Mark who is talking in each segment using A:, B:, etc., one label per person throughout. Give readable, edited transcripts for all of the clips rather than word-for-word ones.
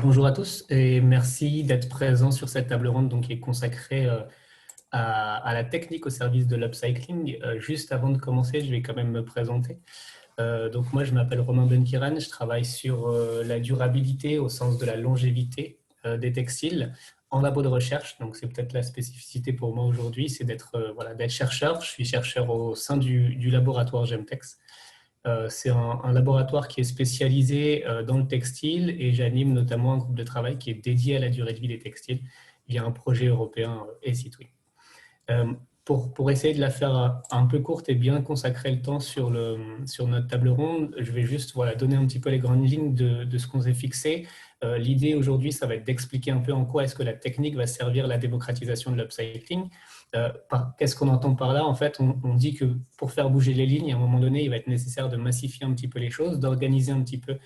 A: Bonjour à tous et merci d'être présents sur cette table ronde donc, qui est consacrée à la technique au service de l'upcycling. Juste avant de commencer, je vais quand même me présenter. Donc moi, je m'appelle Romain Benkiran, je travaille sur la durabilité au sens de la longévité des textiles en labo de recherche. Donc c'est peut-être la spécificité pour moi aujourd'hui, c'est d'être d'être chercheur. Je suis chercheur au sein du laboratoire Gemtex. C'est un laboratoire qui est spécialisé dans le textile et j'anime notamment un groupe de travail qui est dédié à la durée de vie des textiles via un projet européen ECITWI. Pour essayer de la faire un peu courte et bien consacrer le temps sur notre table ronde, je vais juste donner un petit peu les grandes lignes de ce qu'on s'est fixé. L'idée aujourd'hui, ça va être d'expliquer un peu en quoi est-ce que la technique va servir à la démocratisation de l'upcycling. Qu'est-ce qu'on entend par là? En fait, on dit que pour faire bouger les lignes, à un moment donné, il va être nécessaire de massifier un petit peu les choses, d'organiser un petit peu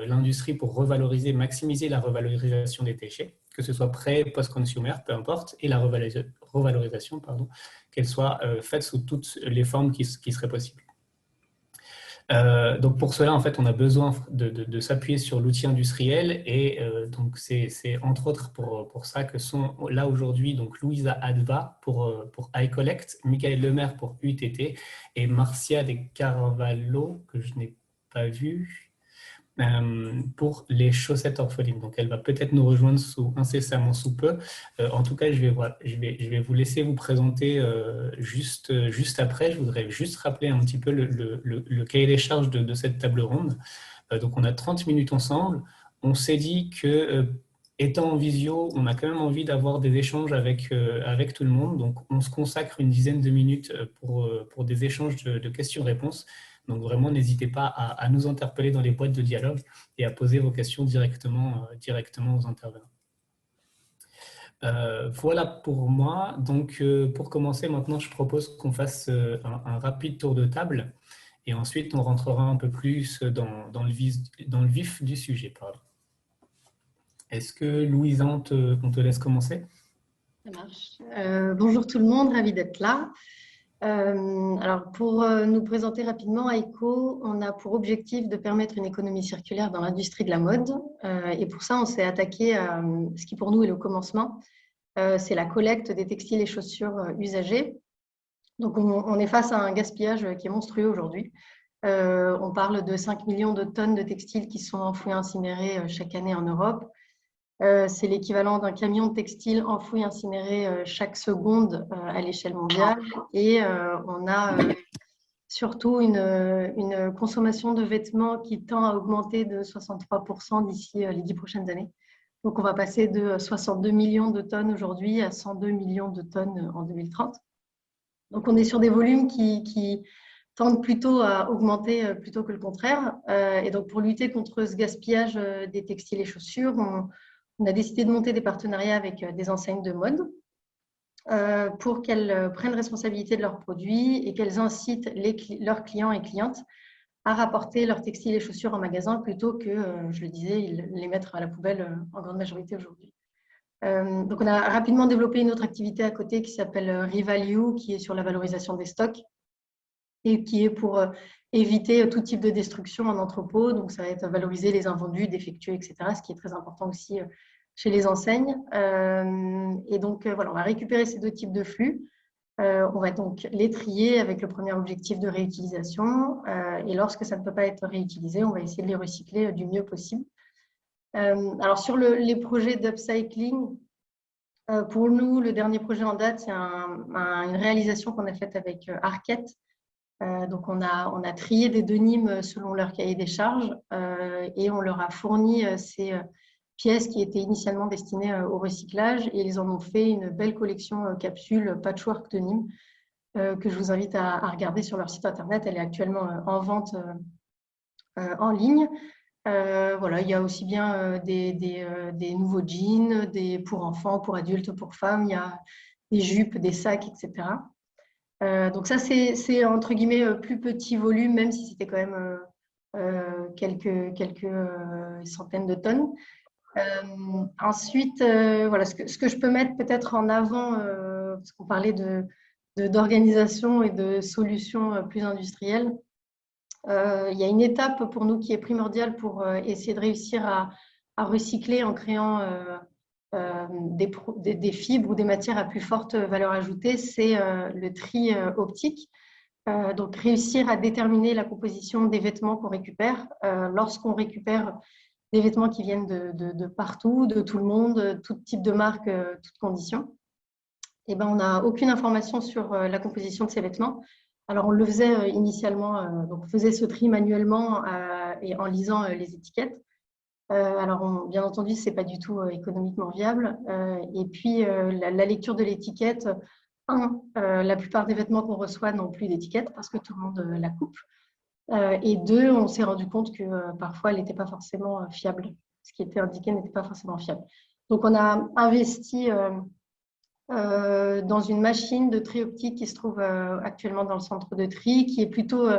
A: l'industrie pour revaloriser, maximiser la revalorisation des déchets, que ce soit pré, post-consumer, peu importe, et la revalorisation, qu'elle soit faite sous toutes les formes qui seraient possibles. Donc pour cela, en fait, on a besoin de s'appuyer sur l'outil industriel et donc c'est entre autres pour ça que sont là aujourd'hui donc Louisa Adva pour iCollect, Michael Lemaire pour UTT et Marcia De Carvalho, que je n'ai pas vu, pour les chaussettes orphelines. Donc elle va peut-être nous rejoindre incessamment sous peu. En tout cas, je vais vous laisser vous présenter juste après. Je voudrais juste rappeler un petit peu le cahier des charges de cette table ronde. Donc on a 30 minutes ensemble. On s'est dit que étant en visio, on a quand même envie d'avoir des échanges avec tout le monde. Donc on se consacre une dizaine de minutes pour des échanges de questions-réponses. Donc vraiment, n'hésitez pas à nous interpeller dans les boîtes de dialogue et à poser vos questions directement aux intervenants. Voilà pour moi. Donc pour commencer, maintenant, je propose qu'on fasse un rapide tour de table et ensuite on rentrera un peu plus dans le vif du sujet. Est-ce que Louisa, on te laisse commencer?
B: Ça marche. Bonjour tout le monde, ravi d'être là. Alors pour nous présenter rapidement, AICO, on a pour objectif de permettre une économie circulaire dans l'industrie de la mode. Et pour ça, on s'est attaqué à ce qui pour nous est le commencement. C'est la collecte des textiles et chaussures usagés. Donc on est face à un gaspillage qui est monstrueux aujourd'hui. On parle de 5 millions de tonnes de textiles qui sont enfouis incinérés chaque année en Europe. C'est l'équivalent d'un camion de textile enfoui incinéré chaque seconde à l'échelle mondiale. Et on a surtout une consommation de vêtements qui tend à augmenter de 63% d'ici les 10 prochaines années. Donc on va passer de 62 millions de tonnes aujourd'hui à 102 millions de tonnes en 2030. Donc on est sur des volumes qui tendent plutôt à augmenter plutôt que le contraire. Et donc pour lutter contre ce gaspillage des textiles et chaussures, on a décidé de monter des partenariats avec des enseignes de mode pour qu'elles prennent responsabilité de leurs produits et qu'elles incitent leurs clients et clientes à rapporter leurs textiles et chaussures en magasin plutôt que, je le disais, les mettre à la poubelle en grande majorité aujourd'hui. Donc, on a rapidement développé une autre activité à côté qui s'appelle Revalue, qui est sur la valorisation des stocks et qui est pour éviter tout type de destruction en entrepôt. Donc, ça va être valoriser les invendus, défectueux, etc., ce qui est très important aussi chez les enseignes. Et donc, voilà, on va récupérer ces deux types de flux. On va donc les trier avec le premier objectif de réutilisation. Et lorsque ça ne peut pas être réutilisé, on va essayer de les recycler du mieux possible. Alors, sur les projets d'upcycling, pour nous, le dernier projet en date, c'est une réalisation qu'on a faite avec Arket. Donc, on a trié des denimes selon leur cahier des charges et on leur a fourni ces pièces qui étaient initialement destinées au recyclage et ils en ont fait une belle collection capsule patchwork denim que je vous invite à regarder sur leur site internet. Elle est actuellement en vente en ligne. Voilà, il y a aussi bien des nouveaux jeans, pour enfants, pour adultes, pour femmes, il y a des jupes, des sacs, etc. Donc ça, c'est entre guillemets plus petit volume, même si c'était quand même quelques centaines de tonnes. Ensuite, voilà, ce que je peux mettre peut-être en avant, parce qu'on parlait d'organisation et de solutions plus industrielles, il y a une étape pour nous qui est primordiale pour essayer de réussir à recycler en créant des fibres ou des matières à plus forte valeur ajoutée, c'est le tri optique. Donc, réussir à déterminer la composition des vêtements qu'on récupère. Lorsqu'on récupère des vêtements qui viennent de partout, de tout le monde, tout type de marque, toutes conditions, et ben, on n'a aucune information sur la composition de ces vêtements. Alors, on le faisait initialement, donc on faisait ce tri manuellement et en lisant les étiquettes. Alors, bien entendu, ce n'est pas du tout économiquement viable. Et puis, la lecture de l'étiquette, la plupart des vêtements qu'on reçoit n'ont plus d'étiquette parce que tout le monde la coupe. Et deux, on s'est rendu compte que parfois, elle n'était pas forcément fiable. Ce qui était indiqué n'était pas forcément fiable. Donc, on a investi dans une machine de tri optique qui se trouve actuellement dans le centre de tri, qui est plutôt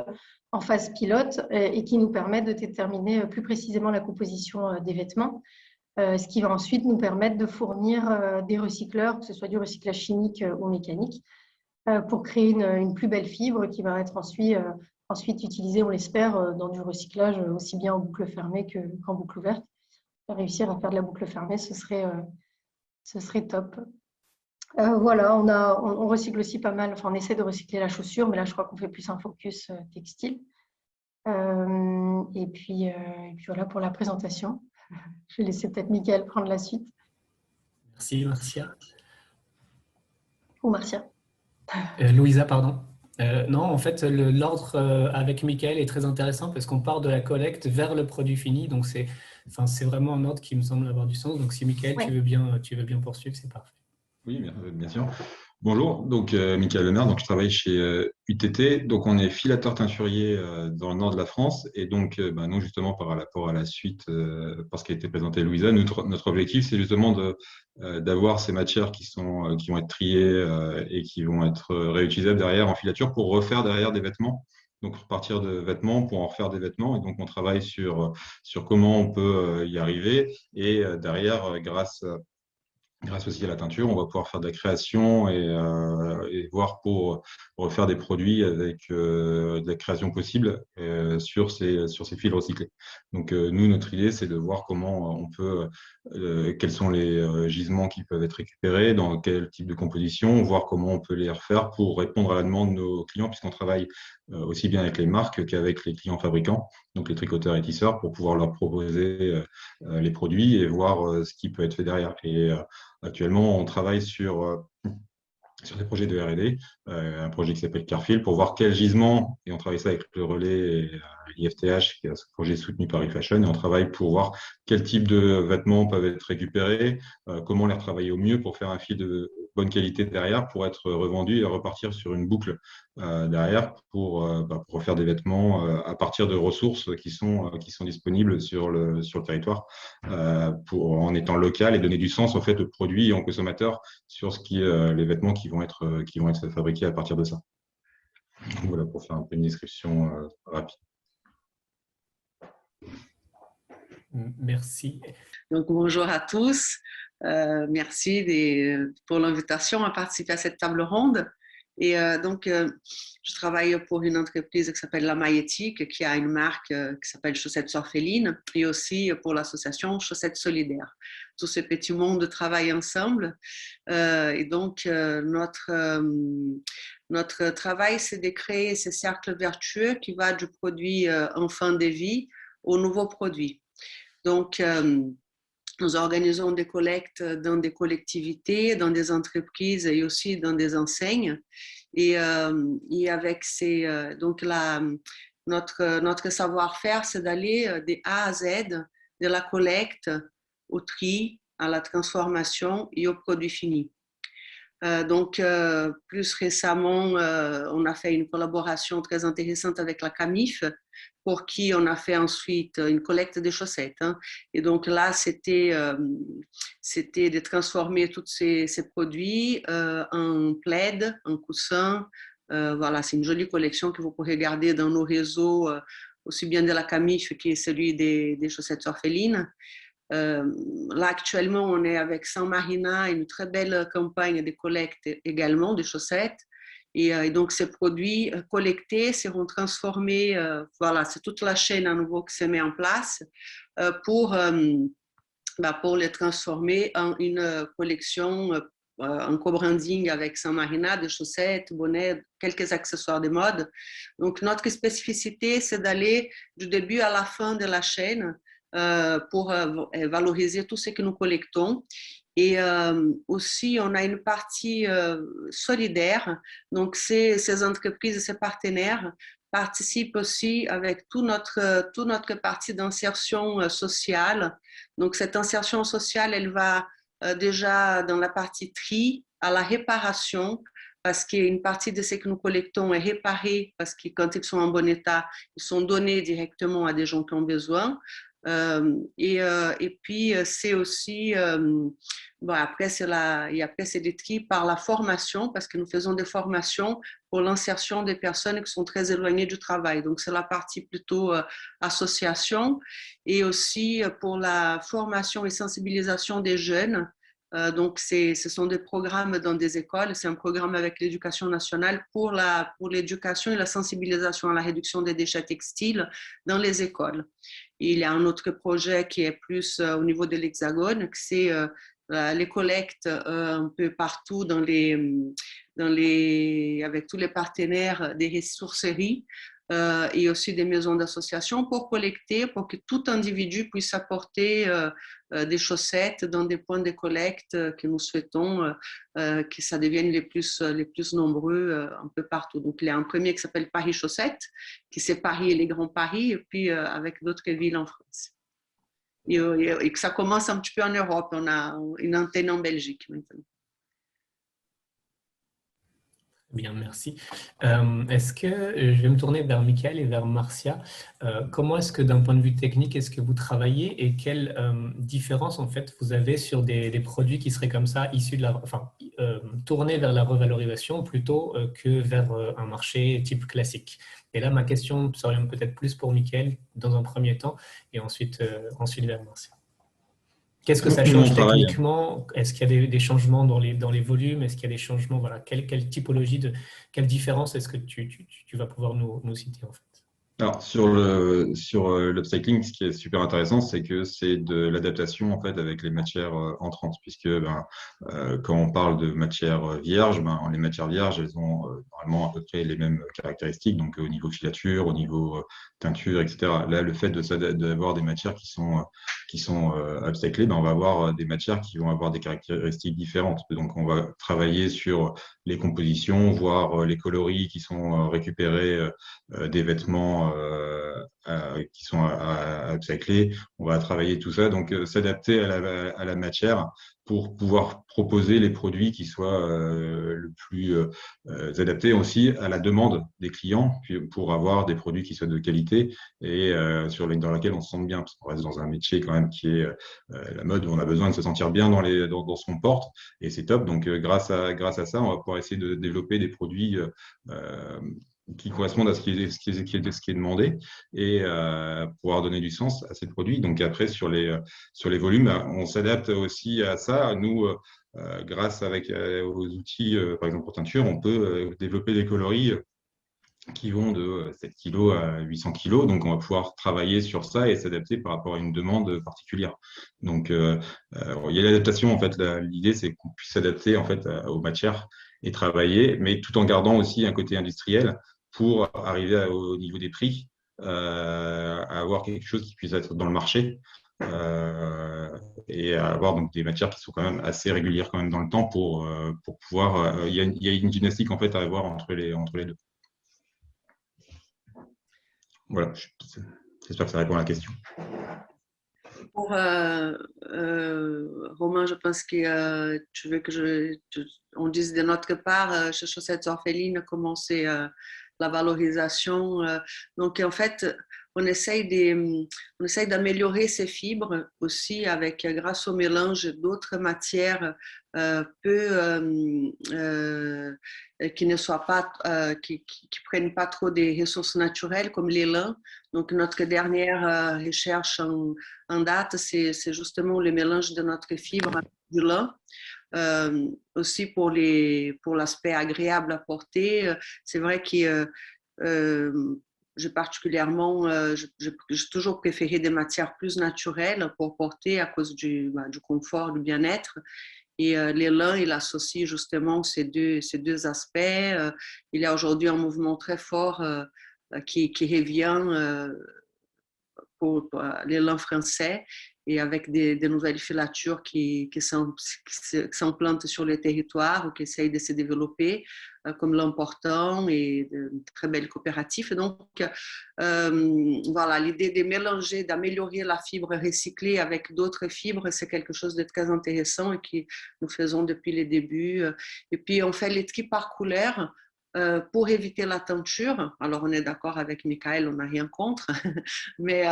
B: en phase pilote et qui nous permet de déterminer plus précisément la composition des vêtements, ce qui va ensuite nous permettre de fournir des recycleurs, que ce soit du recyclage chimique ou mécanique, pour créer une plus belle fibre qui va être ensuite utilisée, on l'espère, dans du recyclage aussi bien en boucle fermée qu'en boucle ouverte. Réussir à faire de la boucle fermée, ce serait top. Voilà, on recycle aussi pas mal, enfin on essaie de recycler la chaussure, mais là je crois qu'on fait plus un focus textile. Et puis voilà pour la présentation. Je vais laisser peut-être Mickaël prendre la suite.
A: Merci, Marcia.
B: Ou Marcia.
A: Louisa, pardon. Non, en fait, l'ordre avec Mickaël est très intéressant parce qu'on part de la collecte vers le produit fini. Donc, c'est vraiment un ordre qui me semble avoir du sens. Donc, si Mickaël,
B: Ouais.
A: tu veux bien poursuivre, c'est parfait.
C: Oui, bien sûr. Bonjour, donc Mickaël Lemaire, donc je travaille chez UTT, donc on est filateur teinturier dans le nord de la France et donc nous justement par rapport à la suite, parce qu'a été présenté Louisa, notre objectif c'est justement d'avoir ces matières qui vont être triées et qui vont être réutilisables derrière en filature pour refaire derrière des vêtements. Donc repartir de vêtements pour en refaire des vêtements et donc on travaille sur comment on peut y arriver et derrière grâce aussi à la teinture, on va pouvoir faire de la création et voir pour refaire des produits avec de la création possible sur ces fils recyclés. Donc, nous, notre idée, c'est de voir comment on peut, quels sont les gisements qui peuvent être récupérés, dans quel type de composition, voir comment on peut les refaire pour répondre à la demande de nos clients, puisqu'on travaille aussi bien avec les marques qu'avec les clients fabricants, donc les tricoteurs et tisseurs, pour pouvoir leur proposer les produits et voir ce qui peut être fait derrière. Et actuellement, on travaille sur des projets de R&D, un projet qui s'appelle Carfil, pour voir quel gisement, et on travaille ça avec le relais et l'IFTH, qui est ce projet soutenu par eFashion, et on travaille pour voir quel type de vêtements peuvent être récupérés, comment les retravailler au mieux pour faire un fil de bonne qualité derrière, pour être revendu et repartir sur une boucle derrière pour refaire des vêtements à partir de ressources qui sont disponibles sur le territoire en étant local et donner du sens au fait aux produits et aux consommateurs sur les vêtements qui vont être fabriqués à partir de ça. Donc, voilà pour faire un peu une description rapide.
A: Merci.
D: Donc, bonjour à tous. Merci pour l'invitation à participer à cette table ronde. Et je travaille pour une entreprise qui s'appelle La Maïétique, qui a une marque qui s'appelle Chaussettes Orphelines, et aussi pour l'association Chaussettes Solidaires. Tous ces petits mondes travaillent ensemble. Et donc, notre travail, c'est de créer ce cercle vertueux qui va du produit en fin de vie au nouveau produit. Donc, nous organisons des collectes dans des collectivités, dans des entreprises et aussi dans des enseignes. Et avec notre savoir-faire, c'est d'aller de A à Z, de la collecte au tri, à la transformation et au produit fini. Plus récemment, on a fait une collaboration très intéressante avec la CAMIF, pour qui on a fait ensuite une collecte de chaussettes. Et donc là, c'était de transformer tous ces produits en plaid, en coussin. Voilà, c'est une jolie collection que vous pourrez regarder dans nos réseaux, aussi bien de la CAMIF que celui des chaussettes orphelines. Là, actuellement, on est avec San Marina, une très belle campagne de collecte également de chaussettes. Et donc, ces produits collectés seront transformés. Voilà, c'est toute la chaîne à nouveau qui se met en place pour pour les transformer en une collection, en co-branding avec San Marina, des chaussettes, bonnets, quelques accessoires de mode. Donc, notre spécificité, c'est d'aller du début à la fin de la chaîne pour valoriser tout ce que nous collectons. Et aussi, on a une partie solidaire. Donc, ces entreprises et ces partenaires participent aussi avec toute notre partie d'insertion sociale. Donc, cette insertion sociale, elle va déjà dans la partie tri, à la réparation, parce qu'une partie de ce que nous collectons est réparée, parce que quand ils sont en bon état, ils sont donnés directement à des gens qui ont besoin. Et puis, c'est aussi, après, c'est des tri par la formation, parce que nous faisons des formations pour l'insertion des personnes qui sont très éloignées du travail. Donc, c'est la partie plutôt association, et aussi pour la formation et sensibilisation des jeunes. Donc, ce sont des programmes dans des écoles. C'est un programme avec l'Éducation nationale pour l'éducation et la sensibilisation à la réduction des déchets textiles dans les écoles. Et il y a un autre projet qui est plus au niveau de l'Hexagone, c'est les collectes un peu partout avec tous les partenaires des ressourceries et aussi des maisons d'association pour collecter, pour que tout individu puisse apporter des chaussettes dans des points de collecte que nous souhaitons que ça devienne les plus nombreux un peu partout. Donc, il y a un premier qui s'appelle Paris Chaussettes, qui c'est Paris et les grands Paris, et puis avec d'autres villes en France. Et que ça commence un petit peu en Europe. On a une antenne en Belgique maintenant.
A: Bien, merci. Est-ce que je vais me tourner vers Michael et vers Marcia. Comment est-ce que d'un point de vue technique, est-ce que vous travaillez et quelle différence en fait vous avez sur des produits qui seraient comme ça, issus de tournés vers la revalorisation plutôt que vers un marché type classique? Et là, ma question serait peut-être plus pour Michael dans un premier temps et ensuite vers Marcia. Qu'est-ce que ça change techniquement? Est-ce qu'il y a des changements dans les volumes? Est-ce qu'il y a des changements? Voilà, quelle typologie, quelle différence est-ce que tu vas pouvoir nous citer en fait?
C: Alors, sur l'upcycling, ce qui est super intéressant, c'est que c'est de l'adaptation en fait avec les matières entrantes, puisque quand on parle de matières vierges, les matières vierges, elles ont normalement à peu près les mêmes caractéristiques, donc au niveau filature, au niveau teinture, etc. Là, le fait d'avoir des matières qui sont upcyclées, on va avoir des matières qui vont avoir des caractéristiques différentes. Donc, on va travailler sur les compositions, voir les coloris qui sont récupérés des vêtements qui sont à upcycler. On va travailler tout ça, donc s'adapter à la matière pour pouvoir proposer les produits qui soient le plus adaptés aussi à la demande des clients, pour avoir des produits qui soient de qualité et dans laquelle on se sente bien, parce qu'on reste dans un métier quand même qui est la mode, où on a besoin de se sentir bien dans ce qu'on porte, et c'est top. Donc grâce à ça, on va pouvoir essayer de développer des produits qui correspondent à ce qui est demandé, et pouvoir donner du sens à ces produits. Donc après, sur les volumes, on s'adapte aussi à ça. Nous, grâce aux outils, par exemple pour teinture, on peut développer des coloris qui vont de 7 kg à 800 kg. Donc, on va pouvoir travailler sur ça et s'adapter par rapport à une demande particulière. Donc, il y a l'adaptation. En fait, l'idée, c'est qu'on puisse s'adapter en fait aux matières et travailler, mais tout en gardant aussi un côté industriel pour arriver au niveau des prix, à avoir quelque chose qui puisse être dans le marché, et à avoir donc des matières qui sont quand même assez régulières quand même dans le temps pour pouvoir. Il y a une gymnastique en fait à avoir entre les deux. Voilà, j'espère que ça répond à la question.
D: Pour Romain, je pense que tu veux on dise de notre part, chez Chaussettes Orphelines, comment c'est la valorisation. Donc, en fait, on essaye d'améliorer ces fibres aussi grâce au mélange d'autres matières qui ne soient pas, qui prennent pas trop des ressources naturelles comme les lins. Donc, notre dernière recherche en date, c'est justement le mélange de notre fibre du lin. Aussi pour l'aspect agréable à porter. C'est vrai que j'ai particulièrement, j'ai toujours préféré des matières plus naturelles pour porter à cause du confort, du bien-être. Et l'élan, il associe justement ces deux aspects. Il y a aujourd'hui un mouvement très fort qui revient pour l'élan français et avec des nouvelles filatures qui s'implantent sur le territoire ou qui essayent de se développer, comme l'Important et de très belles coopératives. Et donc, voilà, l'idée de mélanger, d'améliorer la fibre recyclée avec d'autres fibres, c'est quelque chose de très intéressant et que nous faisons depuis les débuts. Et puis, on fait les tri par couleur pour éviter la teinture. Alors, on est d'accord avec Michael, on n'a rien contre, mais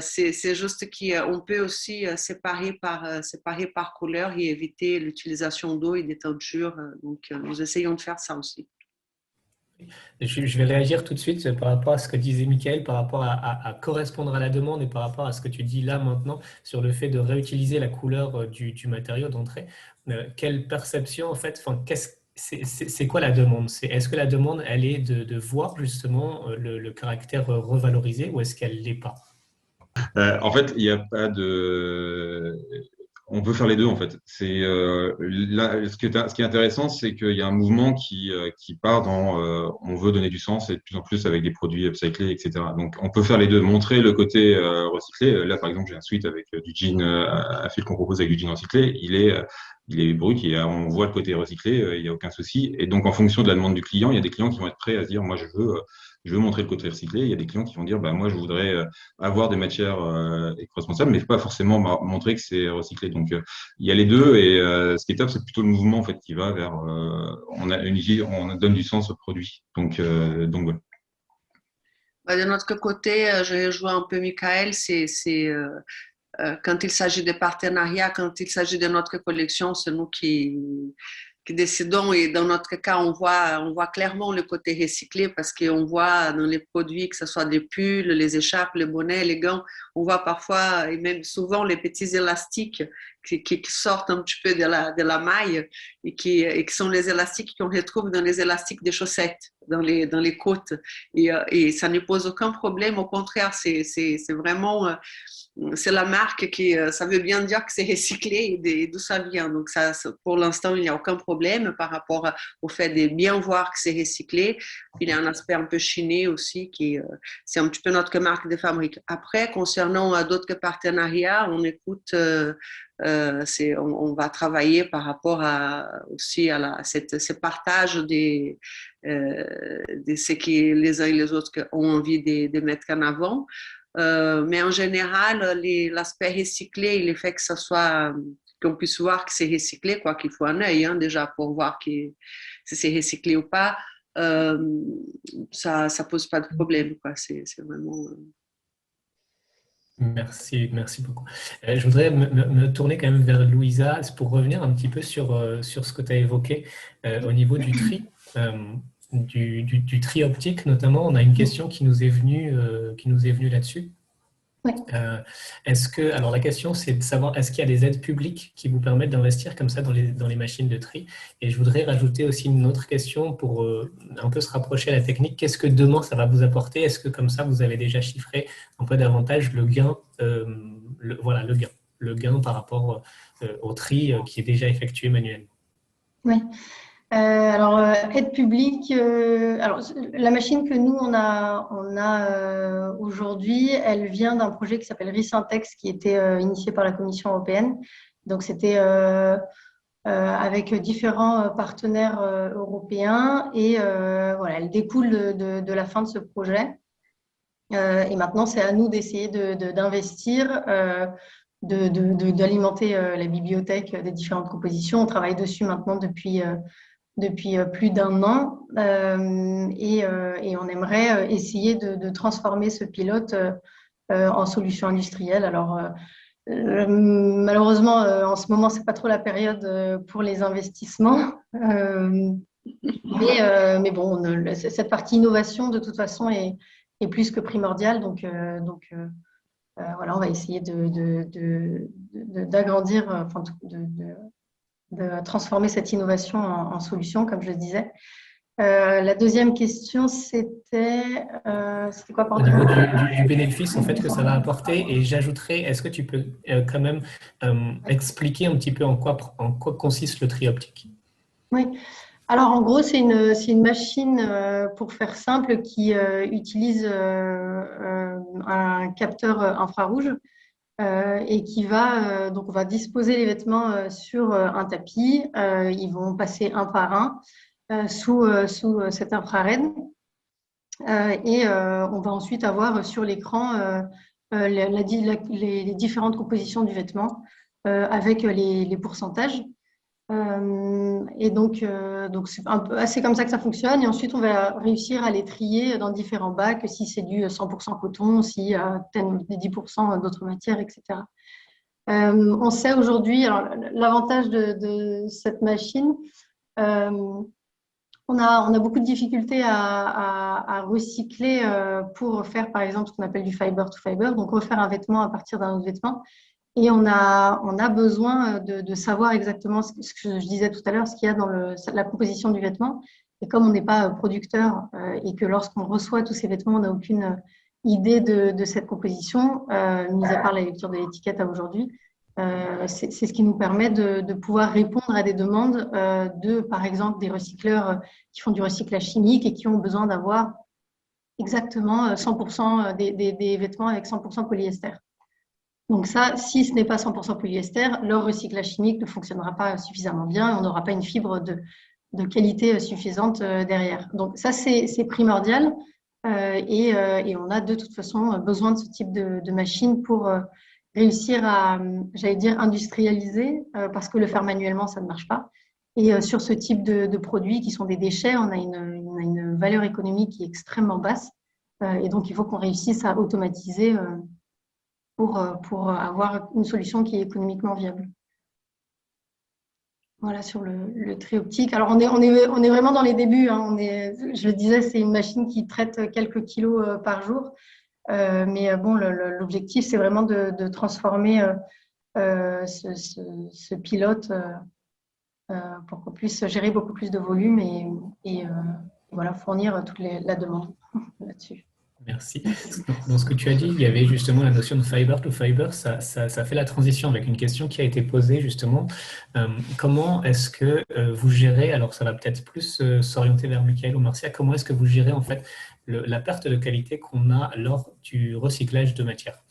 D: c'est juste qu'on peut aussi séparer par couleur et éviter l'utilisation d'eau et des teintures. Donc, nous essayons de faire ça aussi.
A: Je vais réagir tout de suite par rapport à ce que disait Michael, par rapport à correspondre à la demande et par rapport à ce que tu dis là maintenant sur le fait de réutiliser la couleur du matériau d'entrée. Quelle perception, en fait, c'est quoi la demande? Est-ce que la demande, elle est de voir justement le caractère revalorisé ou est-ce qu'elle ne l'est pas?
C: En fait, il n'y a pas de. On peut faire les deux, en fait. Là, ce qui est intéressant, c'est qu'il y a un mouvement qui part dans on veut donner du sens et de plus en plus avec des produits upcyclés, etc. Donc, on peut faire les deux, montrer le côté recyclé. Là, par exemple, j'ai un suite avec du jean, un fil qu'on propose avec du jean recyclé. Il est brut, on voit le côté recyclé, il n'y a aucun souci. Et donc, en fonction de la demande du client, il y a des clients qui vont être prêts à se dire, moi, je veux montrer le côté recyclé. Il y a des clients qui vont dire, bah, moi, je voudrais avoir des matières éco-responsables, mais pas forcément montrer que c'est recyclé. Donc, il y a les deux. Et ce qui est top, c'est plutôt le mouvement en fait qui va vers. On donne du sens au produit. Donc voilà.
D: De notre côté, je rejoins un peu Michael, quand il s'agit de partenariats, quand il s'agit de notre collection, c'est nous qui décidons. Et dans notre cas, on voit clairement le côté recyclé parce qu'on voit dans les produits, que ce soit des pulls, les écharpes, les bonnets, les gants, on voit parfois et même souvent les petits élastiques qui sortent un petit peu de la maille et qui sont les élastiques qu'on retrouve dans les élastiques des chaussettes, dans les côtes. Et ça ne pose aucun problème. Au contraire, c'est vraiment... c'est la marque ça veut bien dire que c'est recyclé et d'où ça vient. Donc, pour l'instant, il n'y a aucun problème par rapport au fait de bien voir que c'est recyclé. Puis, il y a un aspect un peu chiné aussi, c'est un petit peu notre marque de fabrique. Après, concernant d'autres partenariats, on écoute, on va travailler par rapport aussi à ce partage de ce que les uns et les autres ont envie de mettre en avant. Mais en général, l'aspect recyclé, il est fait que ça soit, qu'on puisse voir que c'est recyclé, quoi, qu'il faut un œil déjà pour voir si c'est recyclé ou pas. Ça pose pas de problème, quoi. C'est vraiment.
A: Merci beaucoup. Je voudrais me tourner quand même vers Louisa pour revenir un petit peu sur ce que tu as évoqué au niveau du tri. Du tri optique notamment, on a une question qui nous est venue là-dessus.
B: Oui.
A: Alors la question c'est de savoir est-ce qu'il y a des aides publiques qui vous permettent d'investir comme ça dans les machines de tri? Et je voudrais rajouter aussi une autre question pour un peu se rapprocher à la technique. Qu'est-ce que demain ça va vous apporter? Est-ce que comme ça vous avez déjà chiffré un peu davantage le gain, le gain par rapport au tri qui est déjà effectué manuellement?
B: Oui. Alors, aide publique, alors, la machine que nous, on a aujourd'hui, elle vient d'un projet qui s'appelle Recentex, qui était initié par la Commission européenne. Donc, c'était avec différents partenaires européens et voilà, elle découle de la fin de ce projet. Et maintenant, c'est à nous d'essayer d'investir, d'alimenter la bibliothèque des différentes compositions. On travaille dessus maintenant depuis plus d'un an et on aimerait essayer de transformer ce pilote en solution industrielle. Alors, malheureusement, en ce moment, ce n'est pas trop la période pour les investissements. Mais bon, cette partie innovation, de toute façon, est plus que primordiale. Donc voilà, on va essayer d'agrandir, enfin, de transformer cette innovation en solution, comme je le disais. La deuxième question, c'était quoi,
A: Au
B: pardon?
A: niveau du bénéfice en fait, que ça va apporter, et j'ajouterais, est-ce que tu peux quand même expliquer un petit peu en quoi consiste le tri optique?
B: Oui. Alors, en gros, c'est une machine, pour faire simple, qui utilise un capteur infrarouge et qui va, donc on va disposer les vêtements sur un tapis. Ils vont passer un par un sous cet infrared. Et on va ensuite avoir sur l'écran les différentes compositions du vêtement avec les pourcentages. Et donc c'est assez comme ça que ça fonctionne. Et ensuite, on va réussir à les trier dans différents bacs, si c'est du 100% coton, si 10% d'autres matières, etc. On sait aujourd'hui, alors l'avantage de cette machine, on a beaucoup de difficultés à recycler pour faire, par exemple, ce qu'on appelle du fiber to fiber, donc refaire un vêtement à partir d'un autre vêtement. Et on a besoin de savoir exactement ce que je disais tout à l'heure, ce qu'il y a dans la composition du vêtement. Et comme on n'est pas producteur et que lorsqu'on reçoit tous ces vêtements, on n'a aucune idée de cette composition, mis à part la lecture de l'étiquette à aujourd'hui, c'est ce qui nous permet de pouvoir répondre à des demandes par exemple, des recycleurs qui font du recyclage chimique et qui ont besoin d'avoir exactement 100% des vêtements avec 100% polyester. Donc ça, si ce n'est pas 100% polyester, leur recyclage chimique ne fonctionnera pas suffisamment bien et on n'aura pas une fibre de qualité suffisante derrière. Donc ça, c'est primordial et on a de toute façon besoin de ce type de machine pour réussir à, j'allais dire, industrialiser parce que le faire manuellement, ça ne marche pas. Et sur ce type de produits qui sont des déchets, on a une valeur économique qui est extrêmement basse et donc il faut qu'on réussisse à automatiser pour avoir une solution qui est économiquement viable. Voilà sur le tri optique. Alors, on est vraiment dans les débuts. Hein. Je le disais, c'est une machine qui traite quelques kilos par jour. Mais bon, l'objectif, c'est vraiment de transformer ce pilote pour qu'on puisse gérer beaucoup plus de volume et voilà, fournir toute la demande là-dessus.
A: Merci. Dans ce que tu as dit, il y avait justement la notion de fiber to fiber. Ça fait la transition avec une question qui a été posée justement. Comment est-ce que vous gérez, alors ça va peut-être plus s'orienter vers Michael ou Marcia, comment est-ce que vous gérez en fait la perte de qualité qu'on a lors du recyclage de matière?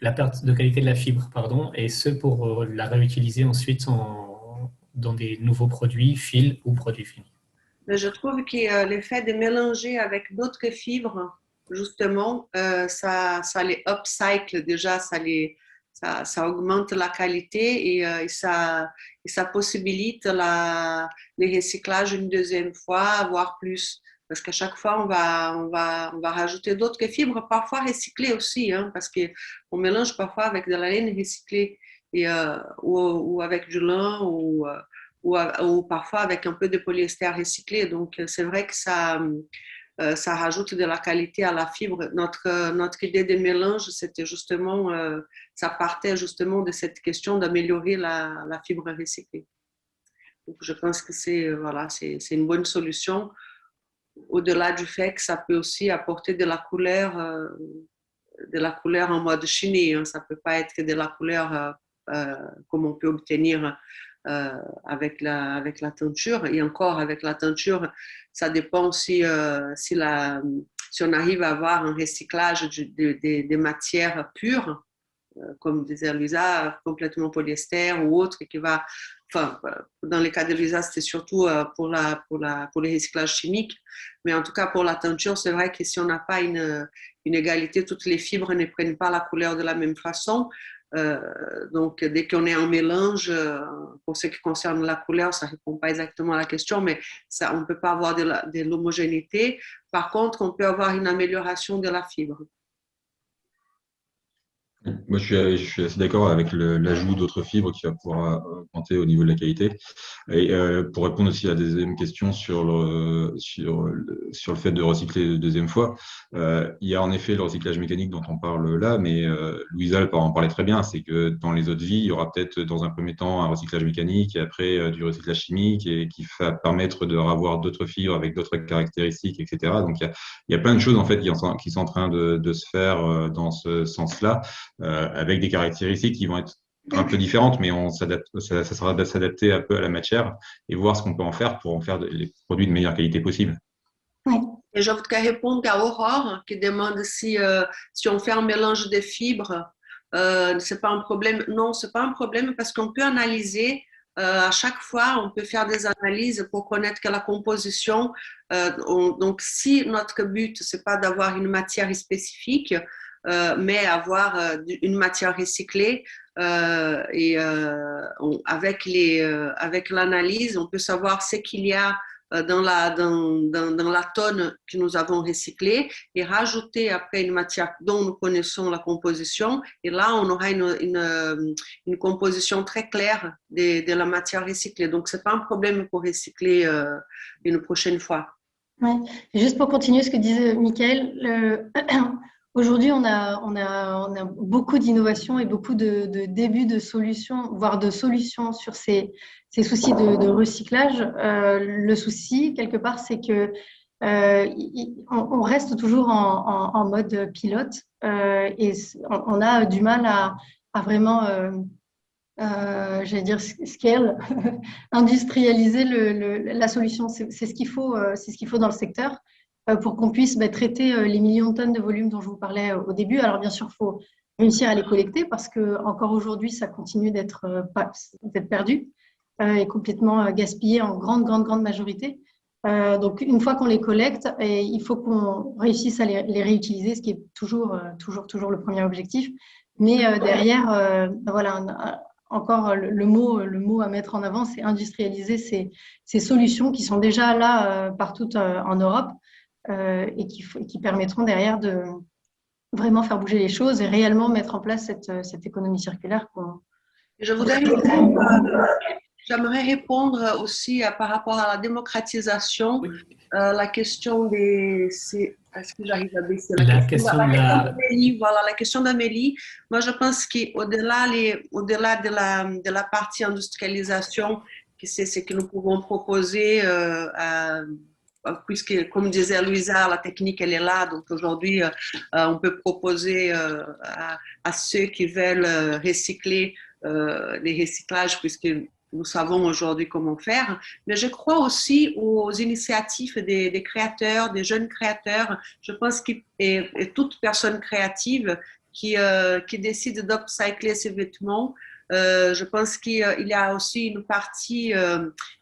A: La perte de qualité de la fibre, pardon, et ce pour la réutiliser ensuite dans des nouveaux produits, fils ou produits finis.
D: Mais je trouve que l'effet de mélanger avec d'autres fibres, justement, ça les upcycle déjà, ça augmente la qualité et ça possibilite les recyclages une deuxième fois, voire plus. Parce qu'à chaque fois, on va rajouter d'autres fibres, parfois recyclées aussi, hein, parce qu'on mélange parfois avec de la laine recyclée ou avec du lin ou parfois avec un peu de polyester recyclé. Donc, c'est vrai que ça rajoute de la qualité à la fibre. Notre idée de mélange, c'était justement, ça partait justement de cette question d'améliorer la fibre recyclée. Donc, je pense que voilà, c'est une bonne solution, au-delà du fait que ça peut aussi apporter de la couleur en mode chiné. Hein. Ça ne peut pas être que de la couleur comme on peut obtenir avec la teinture. Et encore, avec la teinture, ça dépend si on arrive à avoir un recyclage des matières pures, comme disait Luisa, complètement polyester ou autre, qui va... Enfin, dans les cas de Luisa, c'était surtout pour les recyclages chimiques. Mais en tout cas, pour la teinture, c'est vrai que si on n'a pas une égalité, toutes les fibres ne prennent pas la couleur de la même façon. Donc, dès qu'on est en mélange, pour ce qui concerne la couleur, ça ne répond pas exactement à la question, mais on ne peut pas avoir de l'homogénéité. Par contre, on peut avoir une amélioration de la fibre.
C: Moi, je suis assez d'accord avec l'ajout d'autres fibres qui va pouvoir augmenter au niveau de la qualité. Et pour répondre aussi à la deuxième question sur le fait de recycler une deuxième fois, il y a en effet le recyclage mécanique dont on parle là, mais Louisa en parlait très bien, c'est que dans les autres vies, il y aura peut-être dans un premier temps un recyclage mécanique et après du recyclage chimique et qui va permettre de avoir d'autres fibres avec d'autres caractéristiques, etc. Donc il y a plein de choses en fait qui sont en train de se faire dans ce sens-là. Avec des caractéristiques qui vont être un peu différentes, mais ça sera de s'adapter un peu à la matière et voir ce qu'on peut en faire pour en faire les produits de meilleure qualité possible.
B: Ouais.
D: Et je voudrais répondre à Aurore qui demande si on fait un mélange de fibres, c'est pas un problème. Non, c'est pas un problème parce qu'on peut analyser à chaque fois, on peut faire des analyses pour connaître que la composition. Donc, si notre but, c'est pas d'avoir une matière spécifique, mais avoir une matière recyclée, avec l'analyse, on peut savoir ce qu'il y a dans la tonne que nous avons recyclée et rajouter après une matière dont nous connaissons la composition. Et là, on aura une composition très claire de la matière recyclée. Donc, ce n'est pas un problème pour recycler une prochaine fois.
B: Ouais. Et juste pour continuer ce que disait Michael, aujourd'hui, on a beaucoup d'innovations et beaucoup de débuts de solutions, voire de solutions sur ces soucis de recyclage. Le souci, quelque part, c'est que on reste toujours en mode pilote et on a du mal à vraiment, j'allais dire, scale, industrialiser la solution. C'est ce qu'il faut, c'est ce qu'il faut dans le secteur pour qu'on puisse traiter les millions de tonnes de volume dont je vous parlais au début. Alors, bien sûr, il faut réussir à les collecter parce qu'encore aujourd'hui, ça continue d'être perdu et complètement gaspillé en grande majorité. Donc, une fois qu'on les collecte, il faut qu'on réussisse à les réutiliser, ce qui est toujours le premier objectif. Mais derrière, voilà, encore le mot à mettre en avant, c'est industrialiser ces solutions qui sont déjà là partout en Europe. Et qui permettront derrière de vraiment faire bouger les choses et réellement mettre en place cette économie circulaire.
D: J'aimerais répondre aussi par rapport à la démocratisation, oui. La question des... Est-ce que j'arrive à baisser
A: la question
D: d'Amélie, voilà, la question d'Amélie. Moi, je pense qu'au-delà de la partie industrialisation, c'est ce que nous pouvons proposer puisque, comme disait Louisa, la technique, elle est là. Donc, aujourd'hui, on peut proposer à ceux qui veulent recycler les recyclages, puisque nous savons aujourd'hui comment faire. Mais je crois aussi aux initiatives des créateurs, des jeunes créateurs. Je pense que toute personne créative qui décide d'upcycler ses vêtements, je pense qu'il y a aussi une partie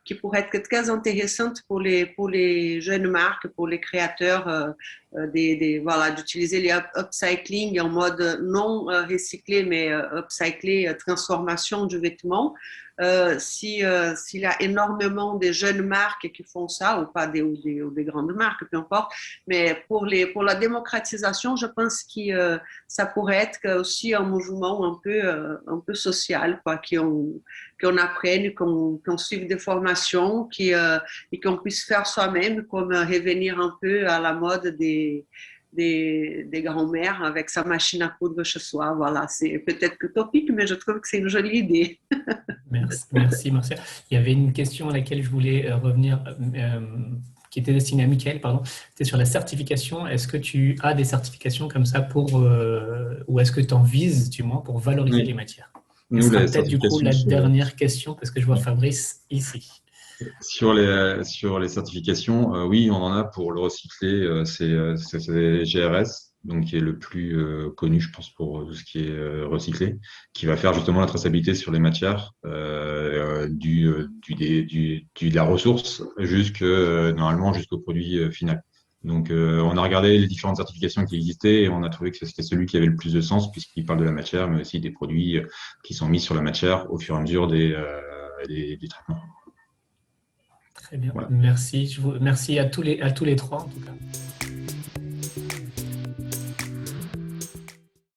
D: qui pourrait être très intéressante pour les jeunes marques, pour les créateurs, voilà, d'utiliser les upcycling en mode non recyclé, mais upcyclé, transformation du vêtement. S'il y a énormément de jeunes marques qui font ça, ou pas ou des grandes marques, peu importe, mais pour la démocratisation, je pense que ça pourrait être aussi un mouvement un peu social, quoi, qu'on apprenne, qu'on suive des formations et qu'on puisse faire soi-même, comme revenir un peu à la mode des grands-mères avec sa machine à coudre chez soi. Voilà, c'est peut-être utopique, mais je trouve que c'est une jolie idée.
A: Merci, Marcia. Il y avait une question à laquelle je voulais revenir, qui était destinée à Michael, pardon. C'était sur la certification. Est-ce que tu as des certifications comme ça ou est-ce que tu en vises, du moins, pour valoriser les matières? Ce sera peut-être du coup la dernière question, parce que je vois Fabrice ici.
C: Sur les certifications, oui, on en a pour le recycler, c'est GRS, donc qui est le plus connu, je pense, pour tout ce qui est recyclé, qui va faire justement la traçabilité sur les matières de la ressource normalement jusqu'au produit final. Donc, on a regardé les différentes certifications qui existaient et on a trouvé que c'était celui qui avait le plus de sens puisqu'il parle de la matière, mais aussi des produits qui sont mis sur la matière au fur et à mesure des traitements.
A: Très bien, voilà. Merci. Merci à tous les trois en tout cas.